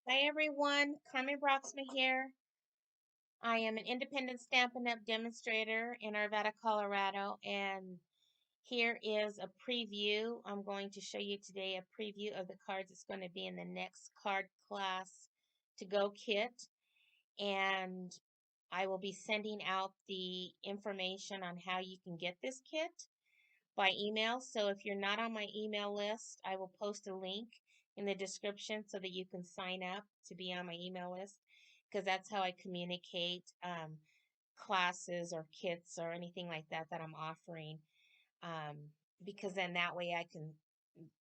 Hi everyone, Carmen Broxma here. I am an independent Stampin' Up! Demonstrator in Arvada, Colorado, and here is a preview. I'm going to show you today a preview of the cards that's going to be in the next card class to go kit, and I will be sending out the information on how you can get this kit by email. So if you're not on my email list, I will post a link in the description so that you can sign up to be on my email list because that's how I communicate classes or kits or anything like that that I'm offering. Um, because then that way I can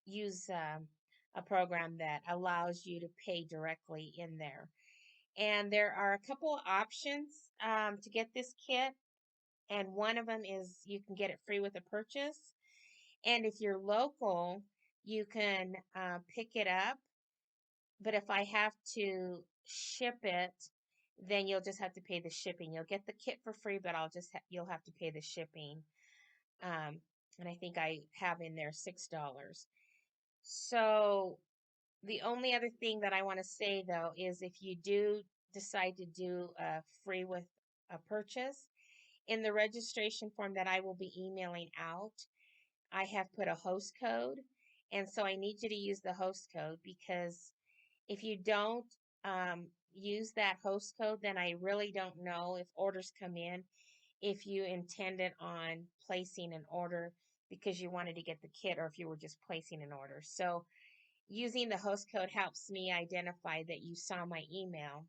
use a program that allows you to pay directly in there. And there are a couple of options to get this kit, and one of them is you can get it free with a purchase. And if you're local, you can pick it up. But if I have to ship it, then you'll just have to pay the shipping. You'll get the kit for free, but you'll have to pay the shipping. Um, and I think I have in there $6. So the only other thing that I want to say though is if you do decide to do free with a purchase, in the registration form that I will be emailing out, I have put a host code. And so I need you to use the host code because if you don't use that host code, then I really don't know if orders come in, if you intended on placing an order because you wanted to get the kit or if you were just placing an order. So using the host code helps me identify that you saw my email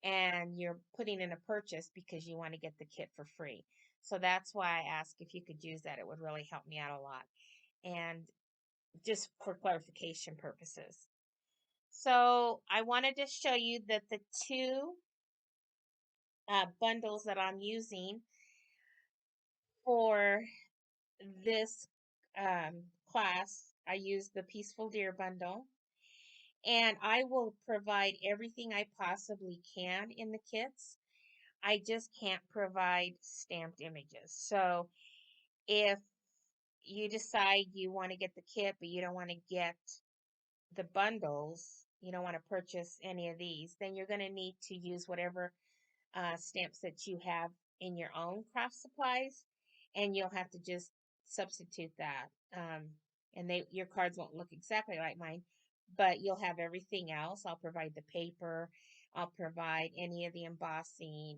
and you're putting in a purchase because you want to get the kit for free. So that's why I asked if you could use that. It would really help me out a lot. And just for clarification purposes. So I wanted to show you that the two bundles that I'm using for this class, I use the Peaceful Deer bundle, and I will provide everything I possibly can in the kits. I just can't provide stamped images. So if you decide you want to get the kit, but you don't want to get the bundles, you don't want to purchase any of these, then you're going to need to use whatever stamps that you have in your own craft supplies, and you'll have to just substitute that. And your cards won't look exactly like mine, but you'll have everything else. I'll provide the paper. I'll provide any of the embossing.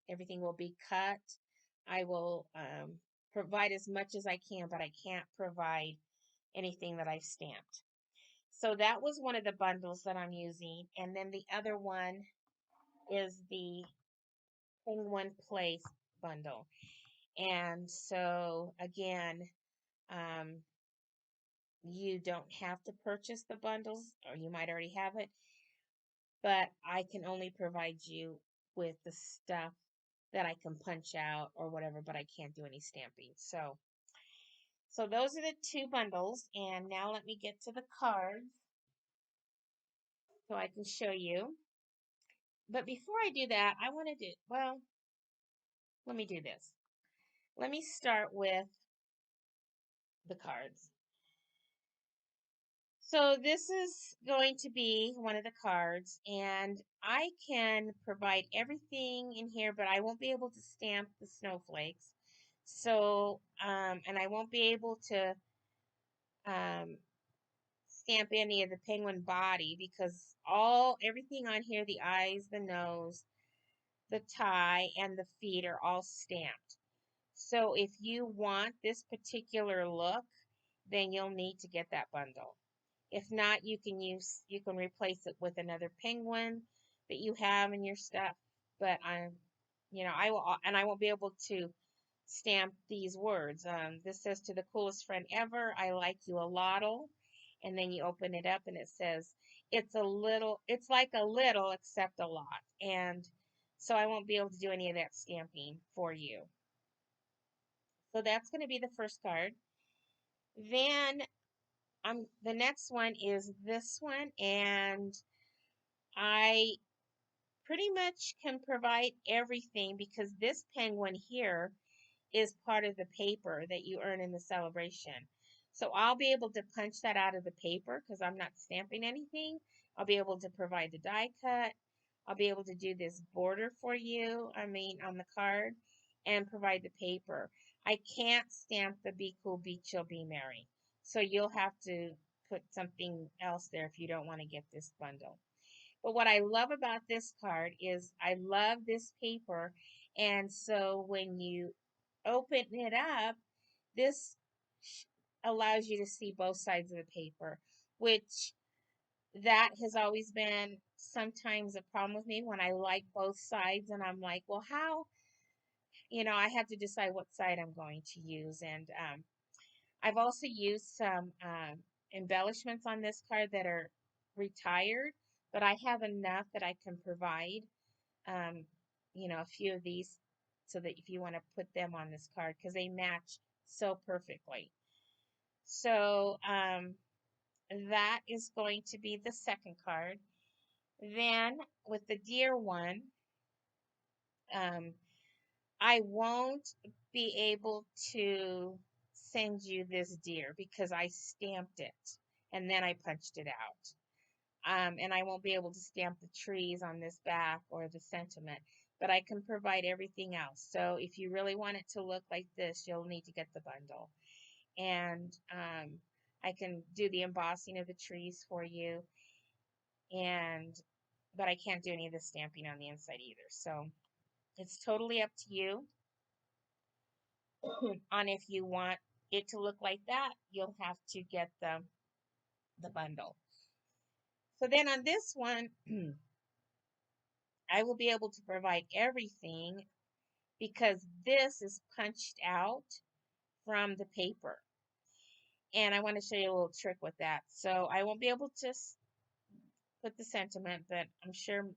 Everything will be cut. I will provide as much as I can, but I can't provide anything that I've stamped. So that was one of the bundles that I'm using. And then the other one is the Penguin Place bundle. And so again, um, you don't have to purchase the bundles, or you might already have it, but I can only provide you with the stuff that I can punch out or whatever, but I can't do any stamping. So those are the two bundles, and now let me get to the cards so I can show you. But before I do that, I wanted to, well, let me do this. Let me start with the cards. So this is going to be one of the cards, and I can provide everything in here, but I won't be able to stamp the snowflakes. So, and I won't be able to um, stamp any of the penguin body because everything on here, the eyes, the nose, the tie, and the feet are all stamped. So if you want this particular look, then you'll need to get that bundle. If not, you can replace it with another penguin that you have in your stuff. But I won't be able to stamp these words. This says to the coolest friend ever, I like you a lottle. And then you open it up and it says, it's like a little except a lot. And so I won't be able to do any of that stamping for you. So that's going to be the first card. Then the next one is this one, and I pretty much can provide everything because this penguin here is part of the paper that you earn in the celebration. So I'll be able to punch that out of the paper because I'm not stamping anything. I'll be able to provide the die cut. I'll be able to do this border for you, on the card, and provide the paper. I can't stamp the Be Cool, Be Chill, Be Merry. So you'll have to put something else there if you don't want to get this bundle. But what I love about this card is I love this paper. And so when you open it up, this allows you to see both sides of the paper, which that has always been sometimes a problem with me when I like both sides and I'm like, well, how, I have to decide what side I'm going to use. And I've also used some embellishments on this card that are retired, but I have enough that I can provide, um, a few of these so that if you want to put them on this card because they match so perfectly. So that is going to be the second card. Then with the deer one, um, I won't be able to send you this deer because I stamped it and then I punched it out. And I won't be able to stamp the trees on this back or the sentiment, but I can provide everything else. So if you really want it to look like this, you'll need to get the bundle. And I can do the embossing of the trees for you, but I can't do any of the stamping on the inside either. So it's totally up to you on if you want it to look like that. You'll have to get the bundle. So then on this one, I will be able to provide everything because this is punched out from the paper. And I want to show you a little trick with that. So I won't be able to put the sentiment, but I'm sure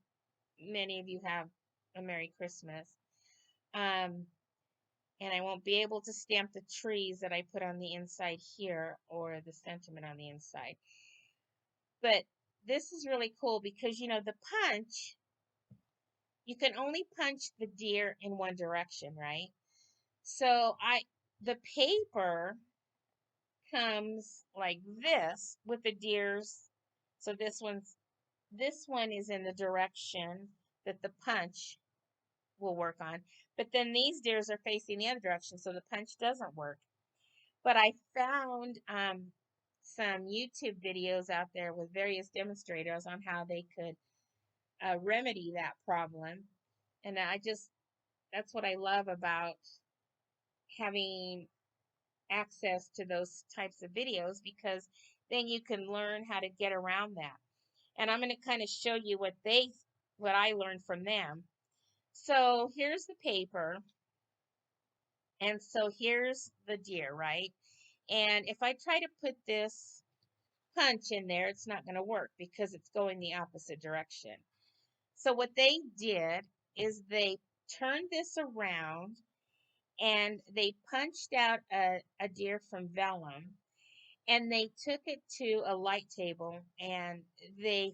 many of you have a Merry Christmas. And I won't be able to stamp the trees that I put on the inside here or the sentiment on the inside. But this is really cool because, the punch, you can only punch the deer in one direction, right? So the paper comes like this with the deers. So this one is in the direction that the punch will work on. But then these deers are facing the other direction, so the punch doesn't work. But I found some YouTube videos out there with various demonstrators on how they could remedy that problem. And that's what I love about having access to those types of videos because then you can learn how to get around that. And I'm going to kind of show you what I learned from them. So here's the paper. And so here's the deer, right? And if I try to put this punch in there, it's not going to work because it's going the opposite direction. So what they did is they turned this around and they punched out a deer from vellum and they took it to a light table and they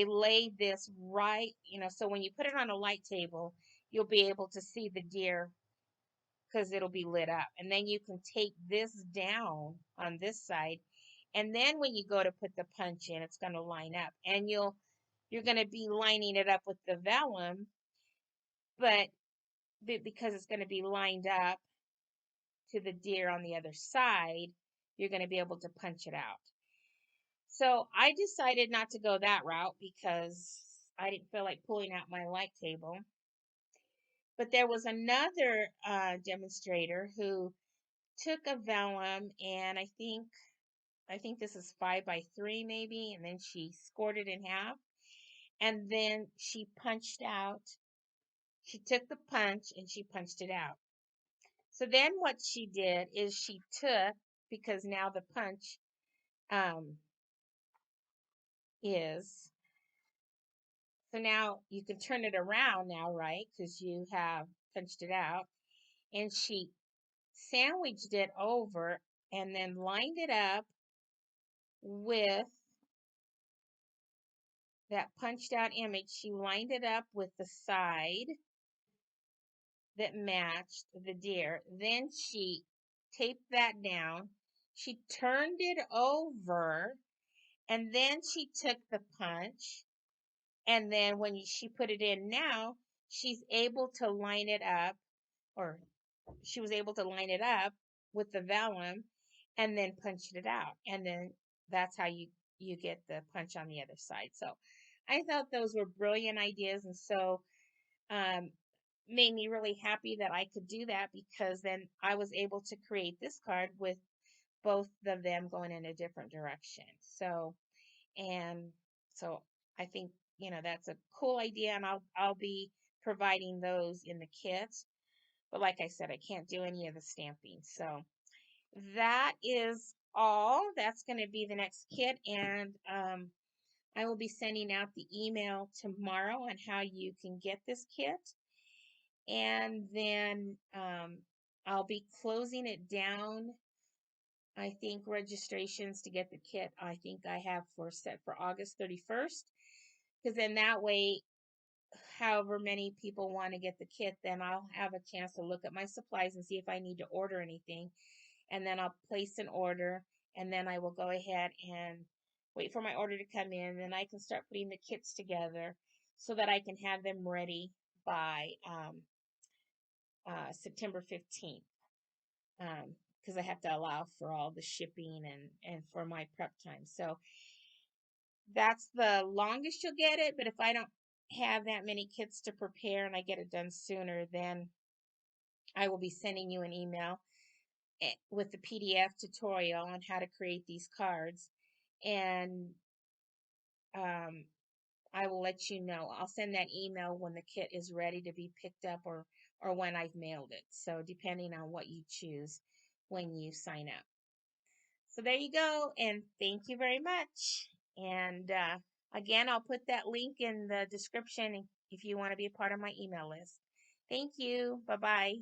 laid this right, so when you put it on a light table, you'll be able to see the deer because it'll be lit up. And then you can take this down on this side. And then when you go to put the punch in, it's going to line up. And you're going to be lining it up with the vellum, but because it's going to be lined up to the deer on the other side, you're going to be able to punch it out. So I decided not to go that route because I didn't feel like pulling out my light table. But there was another demonstrator who took a vellum, and I think this is 5x3 maybe, and then she scored it in half, and then she punched out. She took the punch and she punched it out. So then what she did is she took, because now the punch is, so now you can turn it around now, right? Because you have punched it out. And she sandwiched it over and then lined it up with that punched out image. She lined it up with the side that matched the deer. Then she taped that down. She turned it over, and then she took the punch, and then when she put it in now, she's able to line it up, or she was able to line it up with the vellum and then punch it out. And then that's how you get the punch on the other side. So I thought those were brilliant ideas, and so um, made me really happy that I could do that, because then I was able to create this card with both of them going in a different direction. And so I think, that's a cool idea, and I'll be providing those in the kit. But like I said, I can't do any of the stamping. So that is all. That's going to be the next kit, and I will be sending out the email tomorrow on how you can get this kit. And then I'll be closing it down. I think registrations to get the kit, I think I have set for August 31st, because then that way, however many people want to get the kit, then I'll have a chance to look at my supplies and see if I need to order anything. And then I'll place an order, and then I will go ahead and wait for my order to come in. Then I can start putting the kits together so that I can have them ready by September 15th, because I have to allow for all the shipping and for my prep time. So that's the longest you'll get it. But if I don't have that many kits to prepare and I get it done sooner, then I will be sending you an email with the PDF tutorial on how to create these cards. And I will let you know. I'll send that email when the kit is ready to be picked up, or when I've mailed it. So depending on what you choose when you sign up. So there you go. And thank you very much. And again, I'll put that link in the description if you want to be a part of my email list. Thank you. Bye-bye.